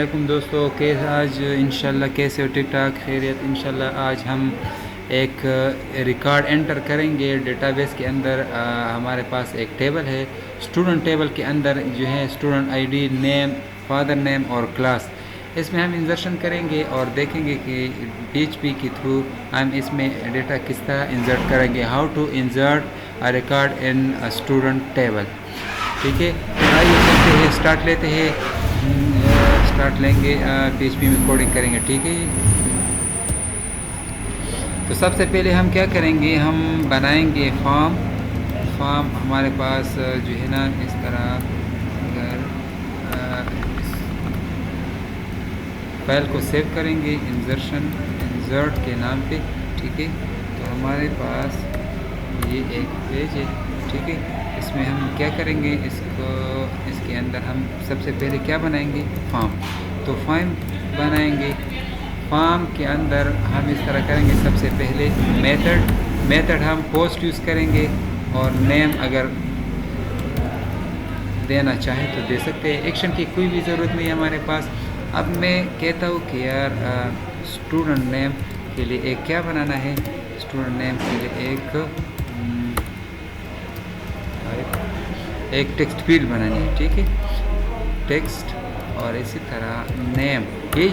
वालेकुम दोस्तों, आज इंशाल्लाह कैसे हो? ठीक ठाक खैरियत इंशाल्लाह। आज हम एक रिकॉर्ड एंटर करेंगे डेटाबेस के अंदर। हमारे पास एक टेबल है, स्टूडेंट टेबल के अंदर जो है student ID, name, father name और क्लास। इसमें हम इंजर्शन करेंगे और देखेंगे कि PHP के थ्रू हम इसमें डेटा किस तरह इंसर्ट करेंगे। How to insert a record in a student table. ठीक है, आइए चलते हैं, स्टार्ट लेते हैं। स्टार्ट लेंगे, PHP में कोडिंग करेंगे। ठीक है, तो सबसे पहले हम क्या करेंगे, हम बनाएंगे फॉर्म। हमारे पास जो है ना इस तरह, अगर इस फाइल को सेव करेंगे इंसर्ट के नाम पे। ठीक है, तो हमारे पास ये एक पेज है। ठीक है, इसमें हम क्या करेंगे, इसके अंदर हम सबसे पहले क्या बनाएंगे, फॉर्म। तो फॉर्म बनाएंगे। फॉर्म के अंदर हम इस तरह करेंगे, सबसे पहले मेथड हम पोस्ट यूज़ करेंगे और नेम अगर देना चाहे तो दे सकते हैं। एक्शन की कोई भी ज़रूरत नहीं है हमारे पास। अब मैं कहता हूँ कि यार स्टूडेंट नेम के लिए एक क्या बनाना है, स्टूडेंट नेम के लिए एक टेक्स्ट फील्ड बनानी है। ठीक है, टेक्स्ट और इसी तरह नेम। ये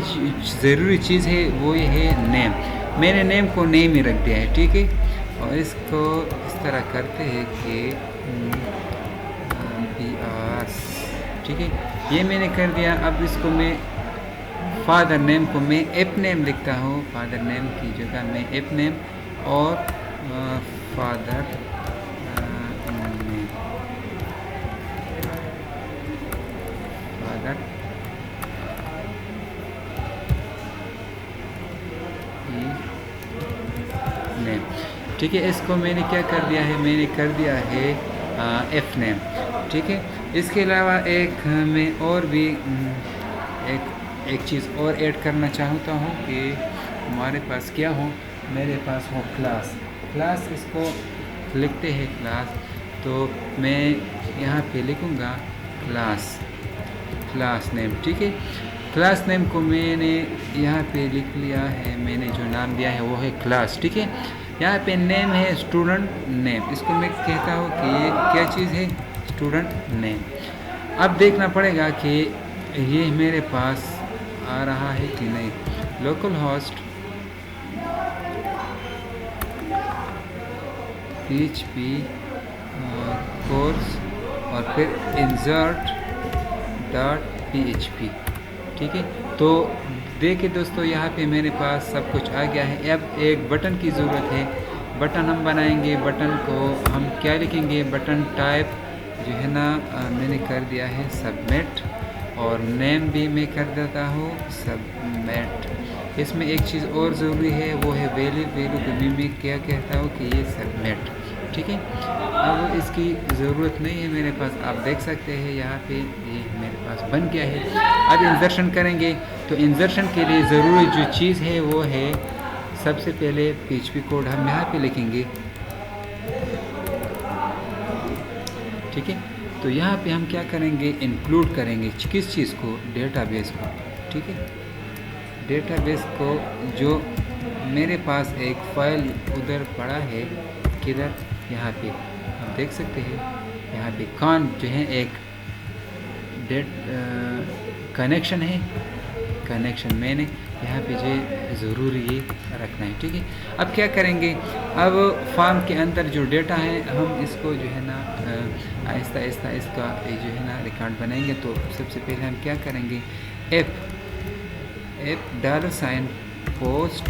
ज़रूरी चीज़ है, वो ये है नेम। मैंने नेम को नेम ही रख दिया है। ठीक है, और इसको इस तरह करते हैं कि BR। ठीक है, ये मैंने कर दिया। अब इसको मैं फादर नेम को मैं एप नेम लिखता हूँ। फादर नेम की जगह मैं एप नेम और फादर नेम। ठीक है, इसको मैंने क्या कर दिया है, मैंने कर दिया है एफ नेम। ठीक है, इसके अलावा एक मैं और भी एक चीज़ और ऐड करना चाहता हूँ कि हमारे पास क्या हो, मेरे पास हो क्लास। इसको लिखते हैं क्लास। तो मैं यहाँ पे लिखूँगा क्लास नेम। ठीक है, क्लास नेम को मैंने यहाँ पे लिख लिया है। मैंने जो नाम दिया है वो है क्लास। ठीक है, यहाँ पे नेम है स्टूडेंट नेम। इसको मैं कहता हूँ कि ये क्या चीज़ है, स्टूडेंट नेम। अब देखना पड़ेगा कि ये मेरे पास आ रहा है कि नहीं। लोकल होस्ट PHP कोर्स और फिर insert.php। ठीक है, तो देखिए दोस्तों, यहाँ पे मेरे पास सब कुछ आ गया है। अब एक बटन की ज़रूरत है। बटन हम बनाएंगे। बटन को हम क्या लिखेंगे, बटन टाइप जो है ना मैंने कर दिया है सबमिट, और नेम भी मैं कर देता हूँ सबमिट। इसमें एक चीज़ और ज़रूरी है, वो है वैल्यू को भी मैं क्या कहता हूँ कि ये सबमिट। ठीक है, अब इसकी ज़रूरत नहीं है मेरे पास। आप देख सकते हैं यहाँ पे ये मेरे पास बन गया है। अब इंसर्शन करेंगे। तो इंसर्शन के लिए ज़रूरी जो चीज़ है वो है, सबसे पहले PHP कोड हम यहाँ पे लिखेंगे। ठीक है, तो यहाँ पे हम क्या करेंगे, इंक्लूड करेंगे किस चीज़ को, डेटाबेस को। ठीक है, डेटाबेस को जो मेरे पास एक फ़ाइल उधर पड़ा है, किधर, यहाँ पे आप देख सकते हैं। यहाँ पे जो है एक कनेक्शन है। कनेक्शन मैंने यहाँ पे जो ज़रूरी ये रखना है। ठीक है, अब क्या करेंगे, अब फॉर्म के अंदर जो डेटा है हम इसको जो है ना आहिस्ता आहिस्ता इसका जो है ना रिकॉर्ड बनाएंगे। तो सबसे पहले हम क्या करेंगे, एप $, पोस्ट,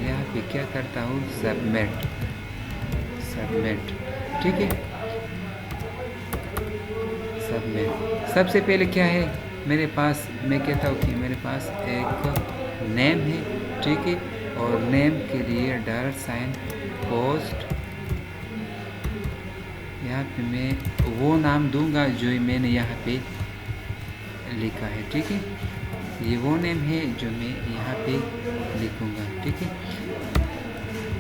यहाँ पे क्या करता हूँ, सबमिट। ठीक है, सबमिट। सबसे पहले क्या है मेरे पास, मैं कहता हूँ कि मेरे पास एक नेम है। ठीक है, और नेम के लिए $, पोस्ट। यहाँ पे मैं वो नाम दूंगा जो मैंने यहाँ पे लिखा है। ठीक है, ये वो नेम है जो मैं यहाँ पे लिखूँगा। ठीक है,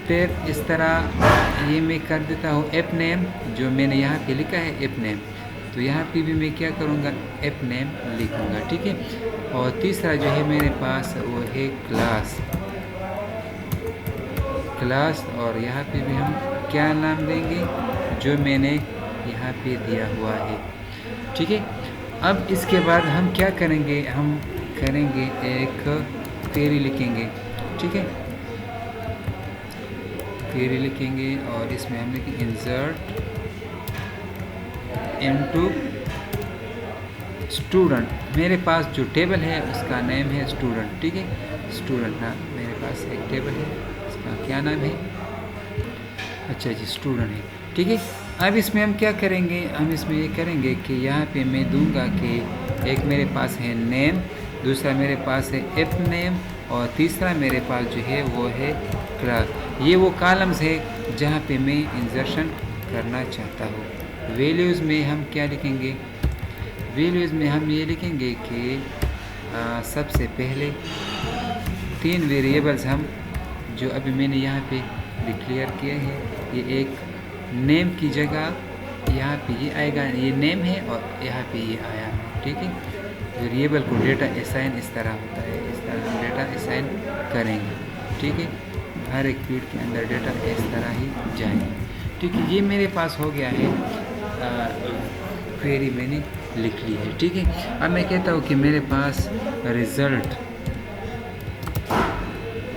फिर इस तरह ये मैं कर देता हूँ ऐप नेम, जो मैंने यहाँ पे लिखा है ऐप नेम। तो यहाँ पे भी मैं क्या करूँगा, ऐप नेम लिखूँगा। ठीक है, और तीसरा जो है मेरे पास वो है क्लास। और यहाँ पे भी हम क्या नाम देंगे जो मैंने यहाँ पे दिया हुआ है, ठीक है। अब इसके बाद हम क्या करेंगे, हम करेंगे एक क्वेरी लिखेंगे, ठीक है। क्वेरी लिखेंगे और इसमें हम लिखेंगे इंसर्ट इनटू स्टूडेंट। मेरे पास जो टेबल है उसका नेम है स्टूडेंट, ठीक है। स्टूडेंट ना, मेरे पास एक टेबल है, इसका क्या नाम है, अच्छा जी स्टूडेंट है, ठीक है। अब इसमें हम क्या करेंगे, हम इसमें ये करेंगे कि यहाँ पे मैं दूंगा कि एक मेरे पास है नेम, दूसरा मेरे पास है एप नेम और तीसरा मेरे पास जो है वो है क्लास। ये वो कॉलम्स है जहाँ पे मैं इंसर्शन करना चाहता हूँ। वैल्यूज़ में हम क्या लिखेंगे, वैल्यूज़ में हम ये लिखेंगे कि सबसे पहले 3 वेरिएबल्स हम जो अभी मैंने यहाँ पे डिक्लेयर किए हैं, ये एक नेम की जगह यहाँ पे ये आएगा, ये नेम है और यहाँ पे ये आया है, ठीक है। वेरिएबल को डेटा असाइन इस तरह होता है, इस तरह हम डेटा असाइन करेंगे, ठीक है। हर एक फील्ड के अंदर डेटा इस तरह ही जाएंगे, ठीक है। ये मेरे पास हो गया है, क्वेरी मैंने लिख ली है, ठीक है। अब मैं कहता हूँ कि मेरे पास रिज़ल्ट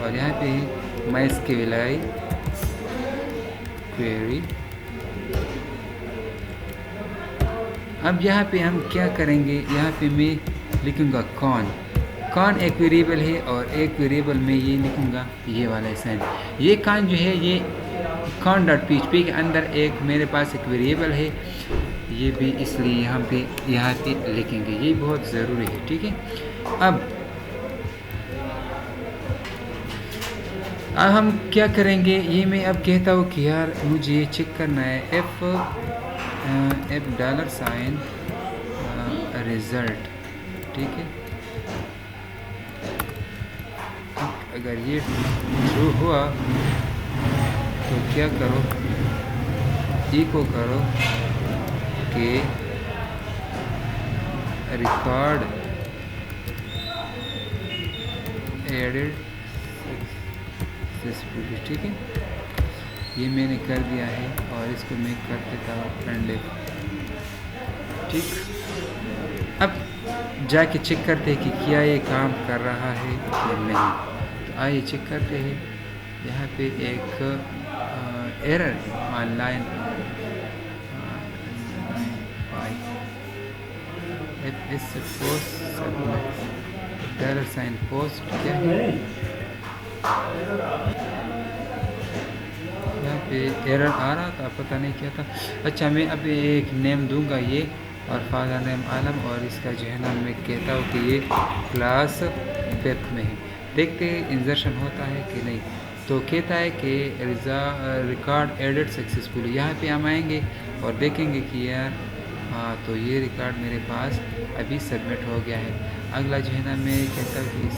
और यहाँ पे MySQLi क्वेरी। अब यहाँ पे हम क्या करेंगे, यहाँ पे मैं लिखूँगा कॉन एक वेरिएबल है और एक वेरिएबल में ये लिखूँगा ये वाला साइन। ये कॉन जो है ये con.php के अंदर एक मेरे पास एक वेरिएबल है, ये भी इसलिए यहाँ पे लिखेंगे, ये बहुत ज़रूरी है, ठीक है। अब हम क्या करेंगे, ये मैं अब कहता हूँ कि यार मुझे चेक करना है एफ $, रिज़ल्ट, ठीक है। अगर ये ट्रू हुआ तो क्या करो, इको करो कि रिकॉर्ड एडेड सक्सेसफुली, ठीक है। ये मैंने कर दिया है और इसको मैं कर देता हूँ फ्रेंडली, ठीक। अब जाके चेक करते हैं कि क्या ये काम कर रहा है या नहीं। तो आइए चेक करते हैं। यहाँ पे एक एरर ऑनलाइन पोस्ट क्या है, यहाँ पे एरर आ रहा था, पता नहीं क्या था। अच्छा मैं अब एक नेम दूंगा ये, और फादर नेम आलम, और इसका जो है ना मैं कहता हूँ कि ये क्लास पेप में है। देखते हैं इंसर्शन होता है कि नहीं। तो कहता है कि रिकॉर्ड एडेड सक्सेसफुली। यहाँ पे हम आएंगे और देखेंगे कि यार हाँ, तो ये रिकॉर्ड मेरे पास अभी सबमिट हो गया है। अगला जो है ना मैं कहता हूँ कि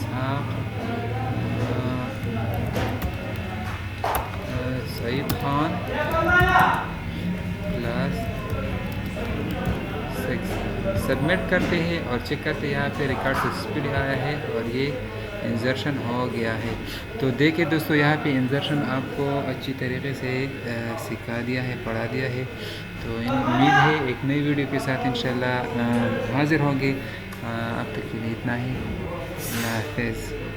सईद खान क्लास 6 सबमिट करते हैं और चेक करते हैं, यहाँ पे रिकॉर्ड सक्सेसफुली आया है और ये इंसर्शन हो गया है। तो देखिए दोस्तों, यहाँ पे इंसर्शन आपको अच्छी तरीके से सिखा दिया है, पढ़ा दिया है। तो उम्मीद है एक नई वीडियो के साथ इंशाल्लाह हाजिर होंगे। अब तक के लिए इतना ही। अल्लाह हाफ़िज़।